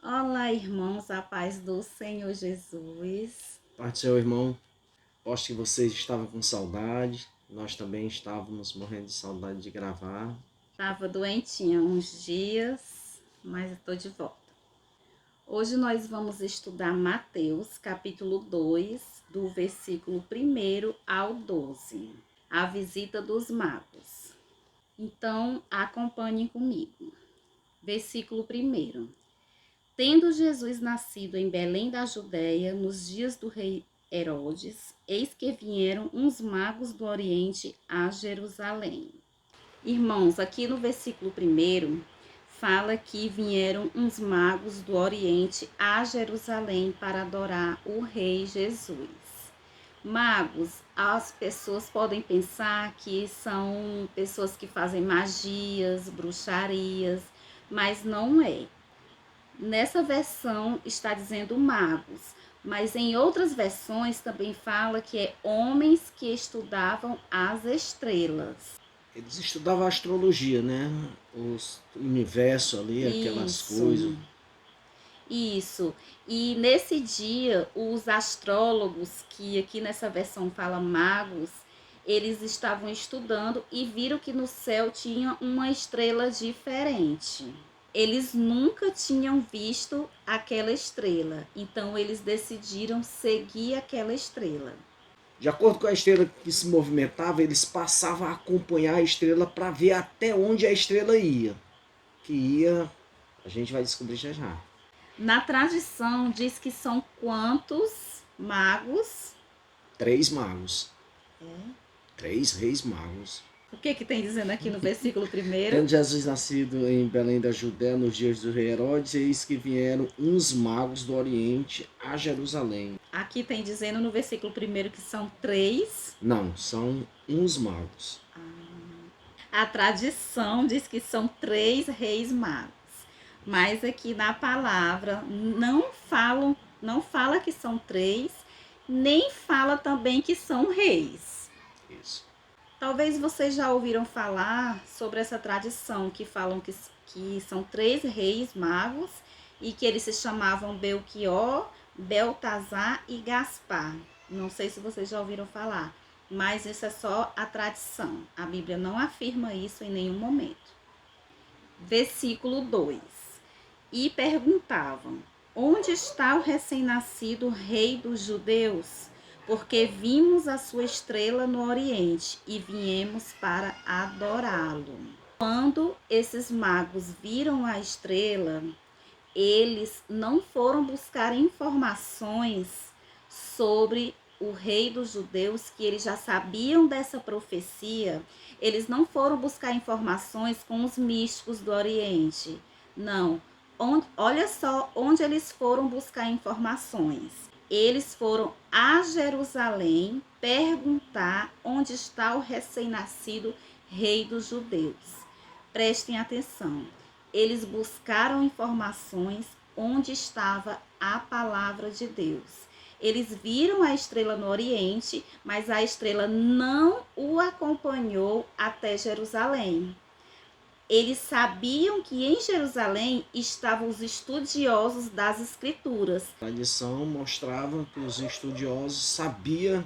Olá, irmãos, a paz do Senhor Jesus. Pai do seu irmão, posto que vocês estavam com saudade, nós também estávamos morrendo de saudade de gravar. Estava doentinha uns dias, mas estou de volta. Hoje nós vamos estudar Mateus, capítulo 2, do versículo 1 ao 12, a visita dos magos. Então, acompanhem comigo. Versículo 1. Tendo Jesus nascido em Belém da Judéia, nos dias do rei Herodes, eis que vieram uns magos do Oriente a Jerusalém. Irmãos, aqui no versículo 1, fala que vieram uns magos do Oriente a Jerusalém para adorar o rei Jesus. Magos, as pessoas podem pensar que são pessoas que fazem magias, bruxarias, mas não é. Nessa versão está dizendo magos, mas em outras versões também fala que é homens que estudavam as estrelas. Eles estudavam astrologia, né? O universo ali, aquelas coisas. Isso. E nesse dia, os astrólogos, que aqui nessa versão fala magos, eles estavam estudando e viram que no céu tinha uma estrela diferente. Eles nunca tinham visto aquela estrela, então eles decidiram seguir aquela estrela. De acordo com a estrela que se movimentava, eles passavam a acompanhar a estrela para ver até onde a estrela ia. A gente vai descobrir já já. Na tradição diz que são quantos magos? 3 magos. 3 reis magos. O que tem dizendo aqui no versículo 1? Tendo Jesus nascido em Belém da Judéia nos dias do rei Herodes, eis que vieram uns magos do Oriente a Jerusalém. Aqui tem dizendo no versículo 1 que são 3. Não, são uns magos. A tradição diz que são 3 reis magos. Mas aqui na palavra não fala que são 3, nem fala também que são reis. Isso. Talvez vocês já ouviram falar sobre essa tradição que falam que são 3 reis magos e que eles se chamavam Belchior, Beltazar e Gaspar. Não sei se vocês já ouviram falar, mas isso é só a tradição. A Bíblia não afirma isso em nenhum momento. Versículo 2. E perguntavam: onde está o recém-nascido rei dos judeus? Porque vimos a sua estrela no Oriente e viemos para adorá-lo. Quando esses magos viram a estrela, eles não foram buscar informações sobre o rei dos judeus, que eles já sabiam dessa profecia. Eles não foram buscar informações com os místicos do Oriente. Não. Olha só onde eles foram buscar informações. Eles foram a Jerusalém perguntar onde está o recém-nascido rei dos judeus. Prestem atenção. Eles buscaram informações onde estava a palavra de Deus. Eles viram a estrela no Oriente, mas a estrela não o acompanhou até Jerusalém. Eles sabiam que em Jerusalém estavam os estudiosos das Escrituras. A tradição mostrava que os estudiosos sabiam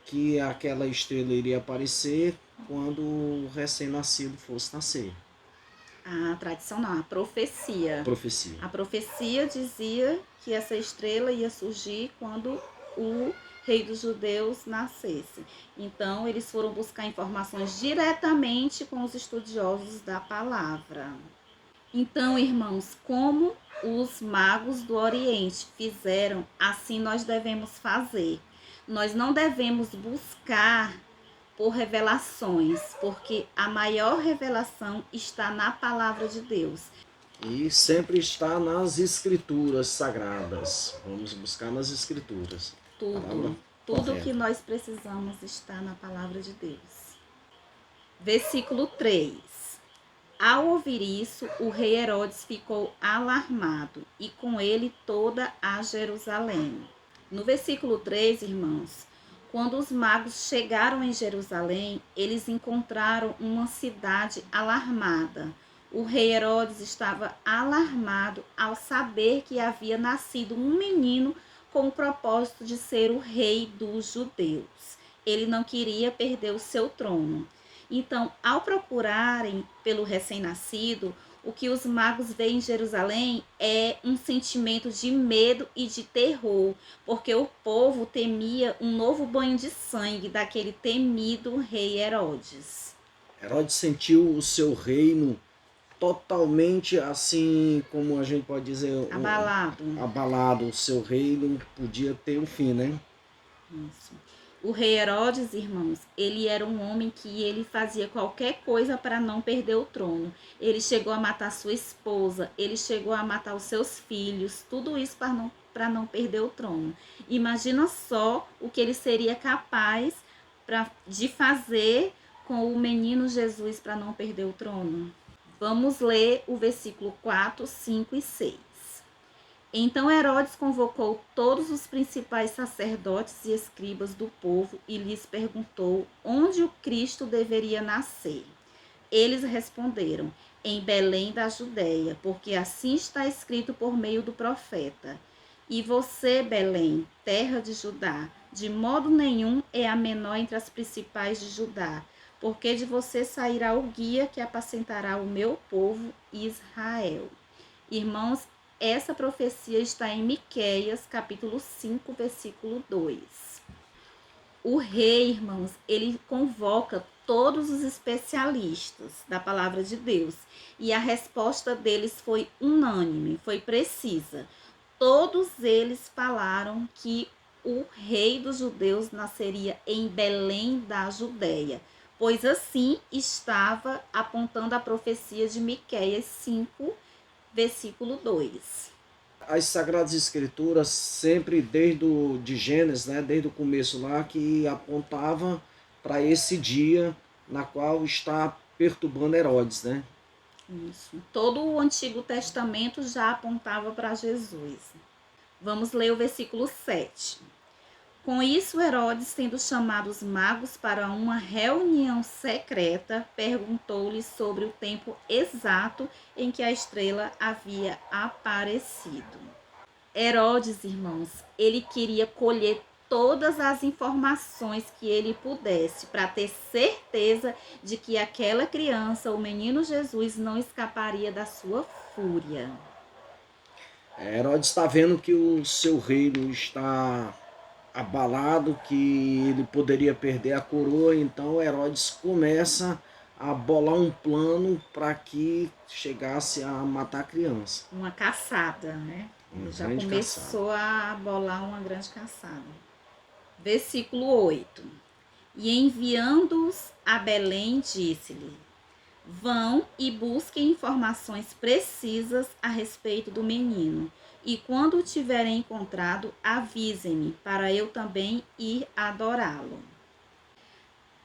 que aquela estrela iria aparecer quando o recém-nascido fosse nascer. A tradição não, a profecia. Profecia. A profecia dizia que essa estrela ia surgir quando o rei dos judeus nascesse. Então, eles foram buscar informações diretamente com os estudiosos da palavra. Então, irmãos, como os magos do Oriente fizeram, assim nós devemos fazer. Nós não devemos buscar por revelações, porque a maior revelação está na palavra de Deus. E sempre está nas escrituras sagradas. Vamos buscar nas escrituras. Tudo que nós precisamos está na palavra de Deus. Versículo 3. Ao ouvir isso, o rei Herodes ficou alarmado e com ele toda a Jerusalém. No versículo 3, irmãos, quando os magos chegaram em Jerusalém, eles encontraram uma cidade alarmada, O rei Herodes estava alarmado ao saber que havia nascido um menino com o propósito de ser o rei dos judeus. Ele não queria perder o seu trono. Então, ao procurarem pelo recém-nascido, o que os magos veem em Jerusalém é um sentimento de medo e de terror, porque o povo temia um novo banho de sangue daquele temido rei Herodes. Herodes sentiu o seu reino totalmente assim, como a gente pode dizer, Abalado. abalado. O seu reino podia ter um fim, né? Isso. O rei Herodes, irmãos, ele era um homem que ele fazia qualquer coisa para não perder o trono. Ele chegou a matar sua esposa, ele chegou a matar os seus filhos, tudo isso para não perder o trono. Imagina só o que ele seria capaz de fazer com o menino Jesus para não perder o trono. Vamos ler o versículo 4, 5 e 6. Então Herodes convocou todos os principais sacerdotes e escribas do povo e lhes perguntou onde o Cristo deveria nascer. Eles responderam: em Belém da Judéia, porque assim está escrito por meio do profeta. E você, Belém, terra de Judá, de modo nenhum é a menor entre as principais de Judá, porque de você sairá o guia que apacentará o meu povo Israel. Irmãos, essa profecia está em Miqueias, capítulo 5, versículo 2. O rei, irmãos, ele convoca todos os especialistas da palavra de Deus e a resposta deles foi unânime, foi precisa. Todos eles falaram que o rei dos judeus nasceria em Belém da Judéia, pois assim estava apontando a profecia de Miqueias 5, versículo 2. As Sagradas Escrituras sempre de Gênesis, né, desde o começo lá, que apontava para esse dia na qual está perturbando Herodes, né? Isso. Todo o Antigo Testamento já apontava para Jesus. Vamos ler o versículo 7. Com isso, Herodes, tendo chamado os magos para uma reunião secreta, perguntou-lhes sobre o tempo exato em que a estrela havia aparecido. Herodes, irmãos, ele queria colher todas as informações que ele pudesse para ter certeza de que aquela criança, o menino Jesus, não escaparia da sua fúria. Herodes está vendo que o seu reino está abalado, que ele poderia perder a coroa, então Herodes começa a bolar um plano para que chegasse a matar a criança. Uma caçada, né? Ele já começou a bolar uma grande caçada. Versículo 8. E enviando-os a Belém, disse-lhe: vão e busquem informações precisas a respeito do menino. E quando o tiverem encontrado, avisem-me, para eu também ir adorá-lo.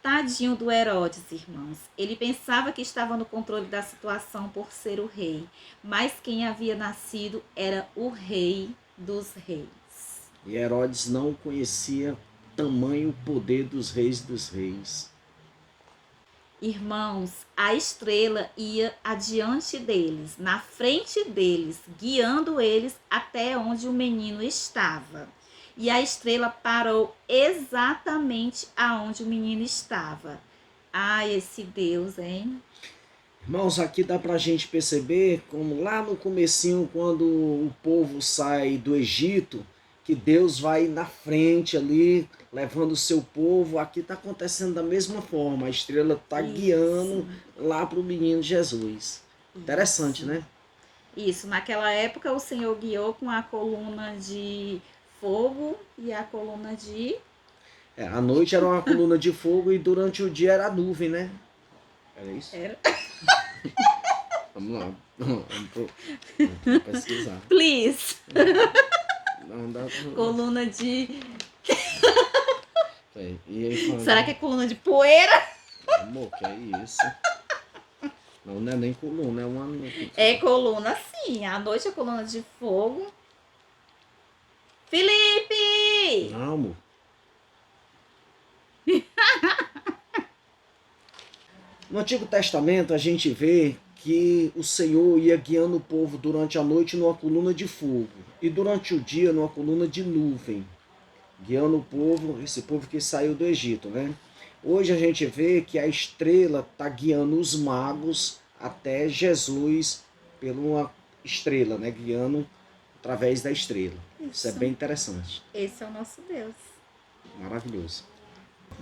Tadinho do Herodes, irmãos. Ele pensava que estava no controle da situação por ser o rei. Mas quem havia nascido era o rei dos reis. E Herodes não conhecia tamanho poder dos reis. Irmãos, a estrela ia adiante deles, na frente deles, guiando eles até onde o menino estava. E a estrela parou exatamente aonde o menino estava. Ah, esse Deus, hein? Irmãos, aqui dá pra gente perceber como lá no comecinho, quando o povo sai do Egito, que Deus vai na frente ali, levando o seu povo. Aqui está acontecendo da mesma forma. A estrela está guiando lá para o menino Jesus. Interessante, né? Isso. Naquela época, o Senhor guiou com a coluna de fogo e a coluna de... À noite era uma coluna de fogo e durante o dia era a nuvem, né? Era isso? Era. Vamos lá. Vamos pesquisar. Please. Não dá pra... Coluna de... E aí, será que é coluna de poeira? Amor, que é isso? Não, não é nem coluna, é uma... É coluna, sim. À noite é coluna de fogo. Felipe! Não, amor. No Antigo Testamento a gente vê que o Senhor ia guiando o povo durante a noite numa coluna de fogo e durante o dia numa coluna de nuvem, guiando o povo, esse povo que saiu do Egito, né? Hoje a gente vê que a estrela está guiando os magos até Jesus por uma estrela, né? Guiando através da estrela. Isso é bem interessante. Esse é o nosso Deus. Maravilhoso.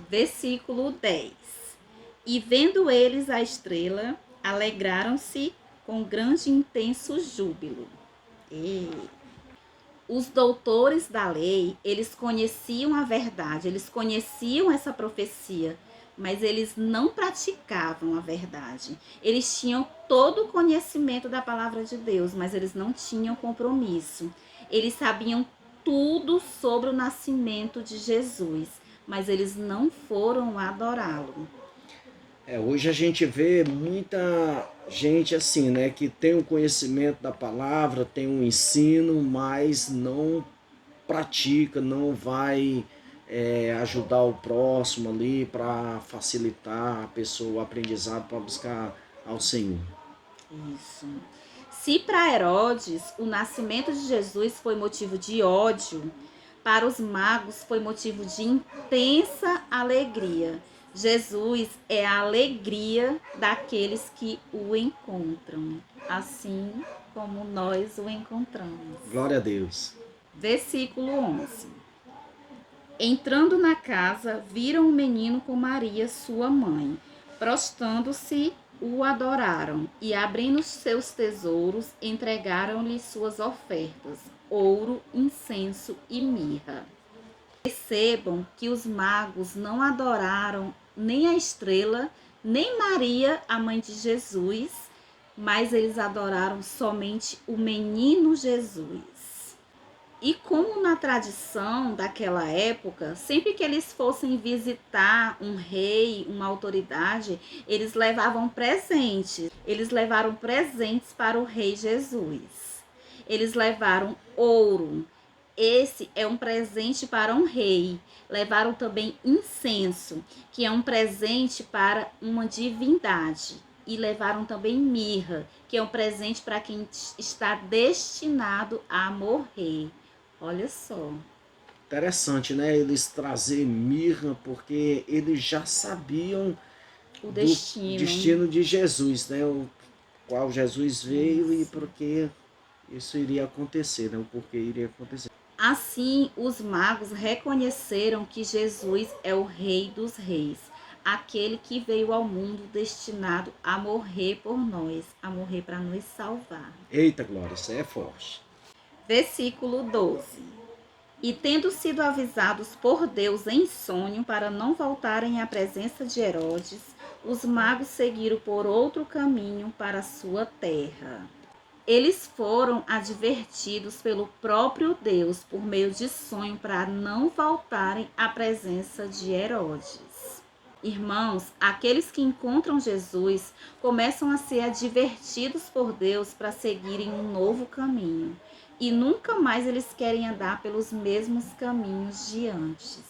Versículo 10. E vendo eles a estrela, alegraram-se com grande e intenso júbilo. E os doutores da lei, eles conheciam a verdade, eles conheciam essa profecia, mas eles não praticavam a verdade. Eles tinham todo o conhecimento da palavra de Deus, mas eles não tinham compromisso. Eles sabiam tudo sobre o nascimento de Jesus, mas eles não foram adorá-lo. Hoje a gente vê muita gente assim, né, que tem o conhecimento da palavra, tem um ensino, mas não pratica, não vai ajudar o próximo ali para facilitar a pessoa o aprendizado para buscar ao Senhor. Isso. Se para Herodes o nascimento de Jesus foi motivo de ódio, para os magos foi motivo de intensa alegria. Jesus é a alegria daqueles que o encontram, assim como nós o encontramos. Glória a Deus. Versículo 11. Entrando na casa, viram o menino com Maria, sua mãe. Prostrando-se, o adoraram e, abrindo seus tesouros, entregaram-lhe suas ofertas, ouro, incenso e mirra. Percebam que os magos não adoraram nem a estrela, nem Maria, a mãe de Jesus, mas eles adoraram somente o menino Jesus. E como na tradição daquela época, sempre que eles fossem visitar um rei, uma autoridade, eles levavam presentes. Eles levaram presentes para o rei Jesus. Eles levaram ouro. Esse é um presente para um rei. Levaram também incenso, que é um presente para uma divindade. E levaram também mirra, que é um presente para quem está destinado a morrer. Olha só. Interessante, né? Eles trazer mirra, porque eles já sabiam O destino de Jesus, né? O qual Jesus veio e porque isso iria acontecer, né? O porquê iria acontecer. Assim, os magos reconheceram que Jesus é o Rei dos Reis, aquele que veio ao mundo destinado a morrer por nós, a morrer para nos salvar. Eita, Glória, isso é forte. Versículo 12. E tendo sido avisados por Deus em sonho para não voltarem à presença de Herodes, os magos seguiram por outro caminho para a sua terra. Eles foram advertidos pelo próprio Deus por meio de sonho para não voltarem à presença de Herodes. Irmãos, aqueles que encontram Jesus começam a ser advertidos por Deus para seguirem um novo caminho. E nunca mais eles querem andar pelos mesmos caminhos de antes.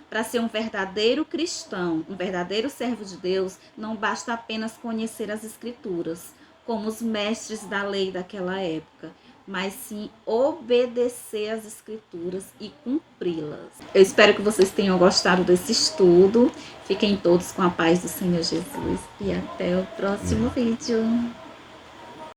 Para ser um verdadeiro cristão, um verdadeiro servo de Deus, não basta apenas conhecer as Escrituras, como os mestres da lei daquela época, mas sim obedecer às Escrituras e cumpri-las. Eu espero que vocês tenham gostado desse estudo. Fiquem todos com a paz do Senhor Jesus e até o próximo vídeo.